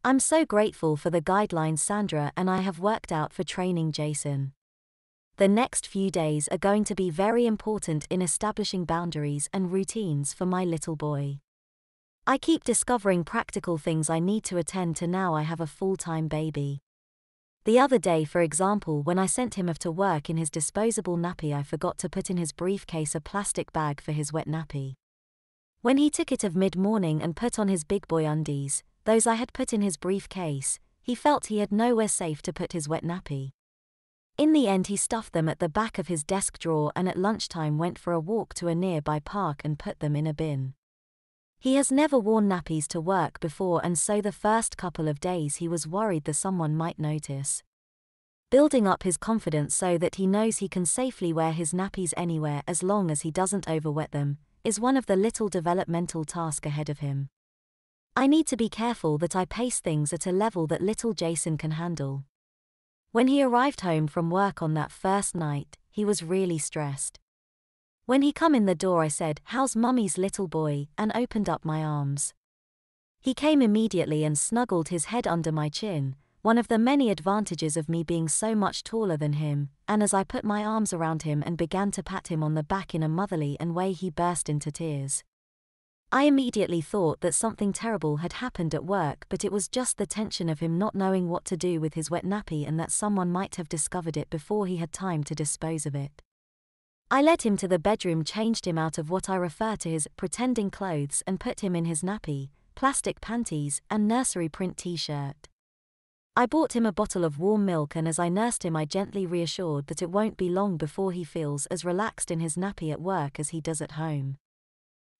I'm so grateful for the guidelines Sandra and I have worked out for training Jason. The next few days are going to be very important in establishing boundaries and routines for my little boy. I keep discovering practical things I need to attend to now I have a full-time baby. The other day, for example, when I sent him off to work in his disposable nappy, I forgot to put in his briefcase a plastic bag for his wet nappy. When he took it of mid-morning and put on his big boy undies, those I had put in his briefcase, he felt he had nowhere safe to put his wet nappy. In the end, he stuffed them at the back of his desk drawer and at lunchtime went for a walk to a nearby park and put them in a bin. He has never worn nappies to work before, and so the first couple of days he was worried that someone might notice. Building up his confidence so that he knows he can safely wear his nappies anywhere as long as he doesn't overwet them, is one of the little developmental tasks ahead of him. I need to be careful that I pace things at a level that little Jason can handle. When he arrived home from work on that first night, he was really stressed. When he come in the door, I said, "How's mummy's little boy?" and opened up my arms. He came immediately and snuggled his head under my chin, one of the many advantages of me being so much taller than him, and as I put my arms around him and began to pat him on the back in a motherly way, he burst into tears. I immediately thought that something terrible had happened at work, but it was just the tension of him not knowing what to do with his wet nappy and that someone might have discovered it before he had time to dispose of it. I led him to the bedroom, changed him out of what I refer to as pretending clothes and put him in his nappy, plastic panties, and nursery print t-shirt. I bought him a bottle of warm milk, and as I nursed him I gently reassured that it won't be long before he feels as relaxed in his nappy at work as he does at home.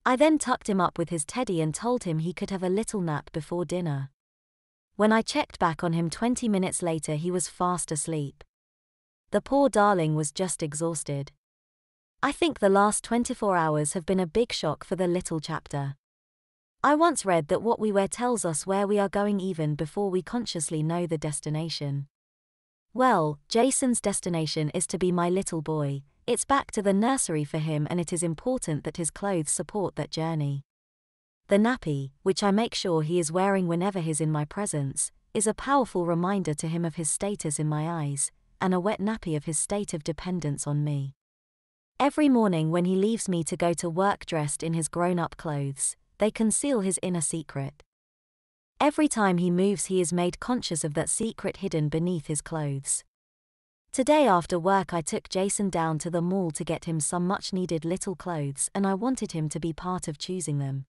I then tucked him up with his teddy and told him he could have a little nap before dinner. When I checked back on him 20 minutes later, he was fast asleep. The poor darling was just exhausted. I think the last 24 hours have been a big shock for the little chapter. I once read that what we wear tells us where we are going even before we consciously know the destination. Well, Jason's destination is to be my little boy. It's back to the nursery for him, and it is important that his clothes support that journey. The nappy, which I make sure he is wearing whenever he's in my presence, is a powerful reminder to him of his status in my eyes, and a wet nappy of his state of dependence on me. Every morning when he leaves me to go to work dressed in his grown-up clothes, they conceal his inner secret. Every time he moves, he is made conscious of that secret hidden beneath his clothes. Today after work I took Jason down to the mall to get him some much-needed little clothes, and I wanted him to be part of choosing them.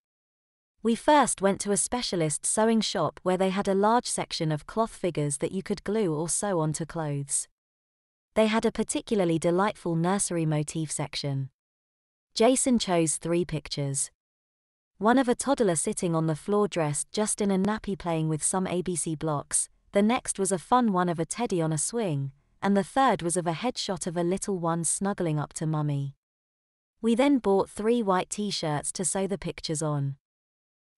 We first went to a specialist sewing shop where they had a large section of cloth figures that you could glue or sew onto clothes. They had a particularly delightful nursery motif section. Jason chose 3 pictures. One of a toddler sitting on the floor dressed just in a nappy playing with some ABC blocks, the next was a fun one of a teddy on a swing, and the third was of a headshot of a little one snuggling up to mummy. We then bought 3 white t-shirts to sew the pictures on.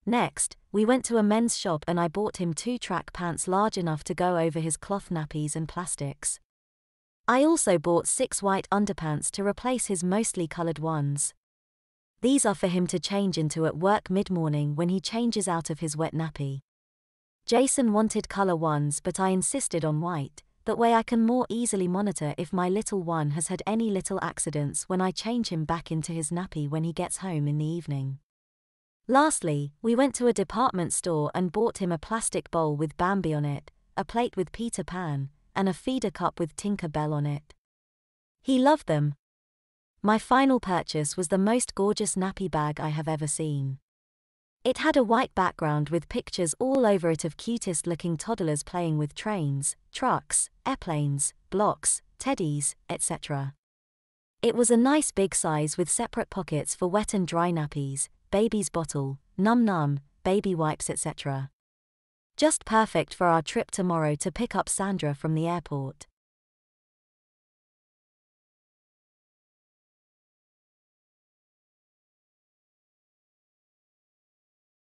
Next, we went to a men's shop and I bought him 2 track pants large enough to go over his cloth nappies and plastics. I also bought 6 white underpants to replace his mostly colored ones. These are for him to change into at work mid-morning when he changes out of his wet nappy. Jason wanted color ones, but I insisted on white, that way I can more easily monitor if my little one has had any little accidents when I change him back into his nappy when he gets home in the evening. Lastly, we went to a department store and bought him a plastic bowl with Bambi on it, a plate with Peter Pan, and a feeder cup with Tinker Bell on it. He loved them. My final purchase was the most gorgeous nappy bag I have ever seen. It had a white background with pictures all over it of cutest looking toddlers playing with trains, trucks, airplanes, blocks, teddies, etc. It was a nice big size with separate pockets for wet and dry nappies, baby's bottle, num-num, baby wipes, etc. Just perfect for our trip tomorrow to pick up Sandra from the airport.